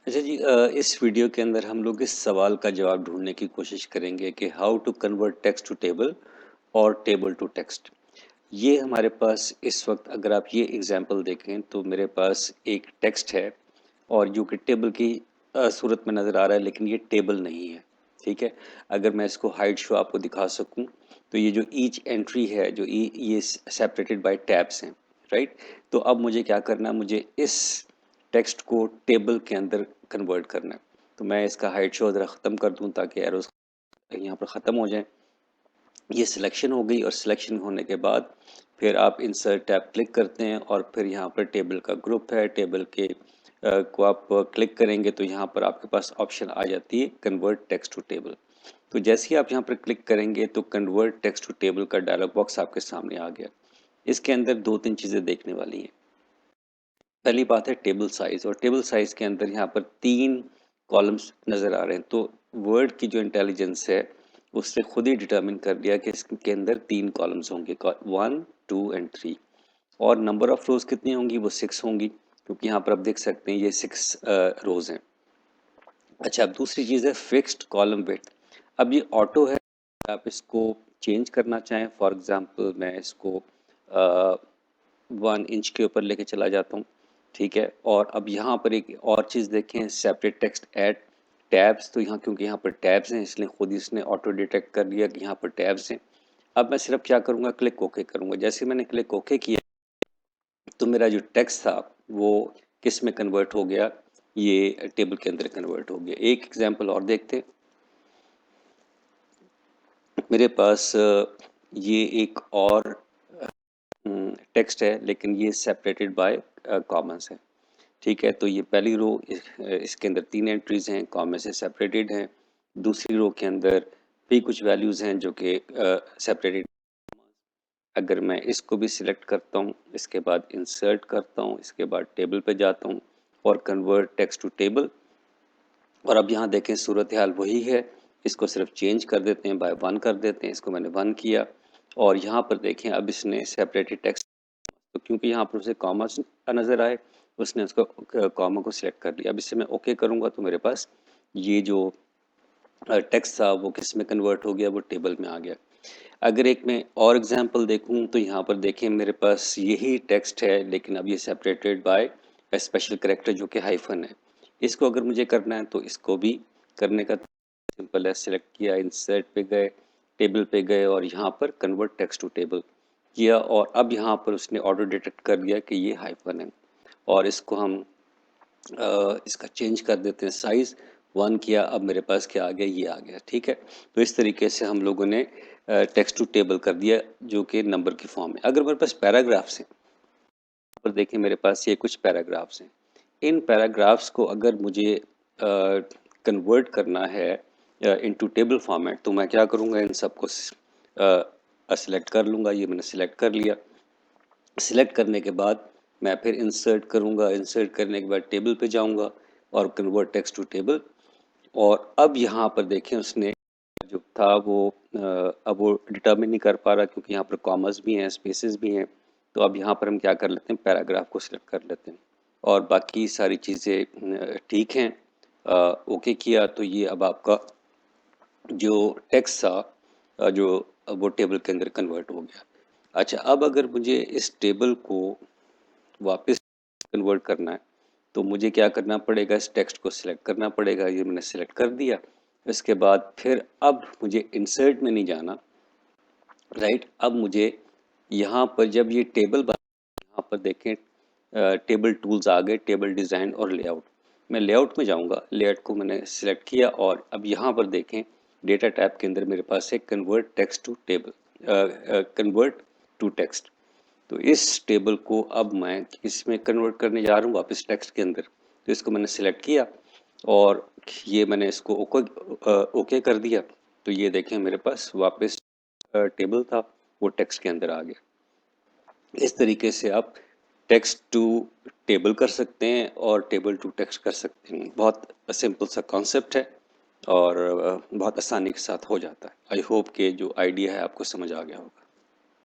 अच्छा जी, इस वीडियो के अंदर हम लोग इस सवाल का जवाब ढूंढने की कोशिश करेंगे कि how to convert text to table और टेबल टू टेक्स्ट। ये हमारे पास इस वक्त अगर आप ये एग्जांपल देखें तो मेरे पास एक टेक्स्ट है और जो कि टेबल की सूरत में नज़र आ रहा है, लेकिन ये टेबल नहीं है। ठीक है। अगर मैं इसको हाइड शो आपको दिखा सकूं तो ये जो ईच एंट्री है, जो ये सेपरेटेड बाय टैब्स हैं। राइट। तो अब मुझे क्या करना है, मुझे इस टेक्स्ट को टेबल के अंदर कन्वर्ट करना है। तो मैं इसका हाइड शो ज़रा ख़त्म कर दूं ताकि एरोस यहाँ पर ख़त्म हो जाए। ये सिलेक्शन हो गई और सिलेक्शन होने के बाद फिर आप इंसर्ट टैब क्लिक करते हैं और फिर यहाँ पर टेबल का ग्रुप है, टेबल के को आप क्लिक करेंगे तो यहाँ पर आपके पास ऑप्शन आ जाती है कन्वर्ट टेक्स्ट टू टेबल। तो जैसे ही आप यहाँ पर क्लिक करेंगे तो कन्वर्ट टेक्स्ट टू टेबल का डायलॉग बॉक्स आपके सामने आ गया। इसके अंदर दो तीन चीज़ें देखने वाली हैं। पहली बात है टेबल साइज, और टेबल साइज के अंदर यहाँ पर तीन कॉलम्स नज़र आ रहे हैं। तो वर्ड की जो इंटेलिजेंस है उसने खुद ही डिटर्मिन कर दिया कि इसके अंदर तीन कॉलम्स होंगे, 1, 2 एंड 3। और नंबर ऑफ रोज कितनी होंगी, वो 6 होंगी, क्योंकि यहाँ पर आप देख सकते हैं ये 6 रोज हैं। अच्छा, अब दूसरी चीज़ है फिक्स्ड कॉलम विड्थ। अब ये ऑटो है, आप इसको चेंज करना चाहें, फॉर एग्जांपल मैं इसको 1 इंच के ऊपर लेके चला जाता हूँ। ठीक है। और अब यहाँ पर एक और चीज़ देखें, सेपरेट टेक्स्ट ऐड टैब्स। तो यहाँ क्योंकि यहाँ पर टैब्स हैं इसलिए खुद ही इसने ऑटो डिटेक्ट कर लिया कि यहाँ पर टैब्स हैं। अब मैं सिर्फ क्या करूँगा, क्लिक ओके करूँगा। जैसे मैंने क्लिक ओके किया तो मेरा जो टेक्स्ट था वो किस में कन्वर्ट हो गया, ये टेबल के अंदर कन्वर्ट हो गया। एक एग्जांपल और देखते हैं। मेरे पास ये एक और टेक्स्ट है, लेकिन ये सेपरेटेड बाय कॉमन्स है। ठीक है। तो ये पहली रो, इसके अंदर 3 एंट्रीज हैं, कॉमा से सेपरेटेड हैं। दूसरी रो के अंदर भी कुछ वैल्यूज़ हैं जो कि सेपरेटेड। अगर मैं इसको भी सिलेक्ट करता हूँ, इसके बाद इंसर्ट करता हूँ, इसके बाद टेबल पे जाता हूँ और कन्वर्ट टेक्स्ट टू टेबल। और अब यहाँ देखें सूरत हाल वही है। इसको सिर्फ चेंज कर देते हैं, बाय 1 कर देते हैं। इसको मैंने 1 किया और यहाँ पर देखें अब इसने सेपरेटेड टेक्स्ट, तो क्योंकि यहाँ पर उसे कॉमा नज़र आए उसने उसको कॉमा को सिलेक्ट कर लिया। अब इससे मैं ओके करूँगा तो मेरे पास ये जो टेक्स्ट था वो किस में कन्वर्ट हो गया, वो टेबल में आ गया। अगर एक मैं और एग्जांपल देखूं तो यहाँ पर देखें मेरे पास यही टेक्स्ट है, लेकिन अब ये सेपरेटेड बाय स्पेशल करेक्टर जो कि हाइफन है। इसको अगर मुझे करना है तो इसको भी करने का सिंपल है, सिलेक्ट किया, इंसर्ट पे गए, टेबल पे गए और यहाँ पर कन्वर्ट टेक्स्ट टू टेबल किया और अब यहाँ पर उसने ऑटो डिटेक्ट कर दिया कि ये हाइफन है। और इसको हम इसका चेंज कर देते हैं साइज़, 1 किया, अब मेरे पास क्या आ गया, ये आ गया। ठीक है। तो इस तरीके से हम लोगों ने टेक्स्ट टू टेबल कर दिया जो कि नंबर की फॉर्म है। अगर मेरे पास पैराग्राफ्स हैं, पर देखिए मेरे पास ये कुछ पैराग्राफ्स हैं। इन पैराग्राफ्स को अगर मुझे कन्वर्ट करना है इनटू टेबल फॉर्मेट तो मैं क्या करूँगा, इन सबको सेलेक्ट कर लूँगा। ये मैंने सेलेक्ट कर लिया। सिलेक्ट करने के बाद मैं फिर इंसर्ट करूँगा, इंसर्ट करने के बाद टेबल पे जाऊँगा और कन्वर्ट टेक्स्ट टू टेबल। और अब यहाँ पर देखें उसने जो था वो अब वो डिटर्मिन नहीं कर पा रहा क्योंकि यहाँ पर कॉमर्स भी हैं, स्पेसेस भी हैं। तो अब यहाँ पर हम क्या कर लेते हैं, पैराग्राफ को सिलेक्ट कर लेते हैं और बाकी सारी चीज़ें ठीक हैं। ओके किया तो ये अब आपका जो टेक्स्ट था जो वो टेबल के अंदर कन्वर्ट हो गया। अच्छा, अब अगर मुझे इस टेबल को वापस कन्वर्ट करना है तो मुझे क्या करना पड़ेगा, इस टेक्स्ट को सिलेक्ट करना पड़ेगा। ये मैंने सिलेक्ट कर दिया। इसके बाद फिर अब मुझे इंसर्ट में नहीं जाना। राइट। अब मुझे यहाँ पर जब ये टेबल बना, यहाँ पर देखें टेबल टूल्स आ गए, टेबल डिज़ाइन और लेआउट। मैं लेआउट में जाऊँगा, लेआउट को मैंने सिलेक्ट किया और अब यहाँ पर देखें डेटा टैब के अंदर मेरे पास है convert text to table, convert to text. तो इस टेबल को अब मैं इसमें कन्वर्ट करने जा रहा हूँ वापस टेक्स्ट के अंदर। तो इसको मैंने सिलेक्ट किया और ये मैंने इसको ओके कर दिया। तो ये देखें मेरे पास वापस टेबल था वो टेक्स्ट के अंदर आ गया। इस तरीके से आप टेक्स्ट टू टेबल कर सकते हैं और टेबल टू टेक्स्ट कर सकते हैं। बहुत सिंपल सा कॉन्सेप्ट है और बहुत आसानी के साथ हो जाता है। आई होप कि जो आइडिया है आपको समझ आ गया होगा।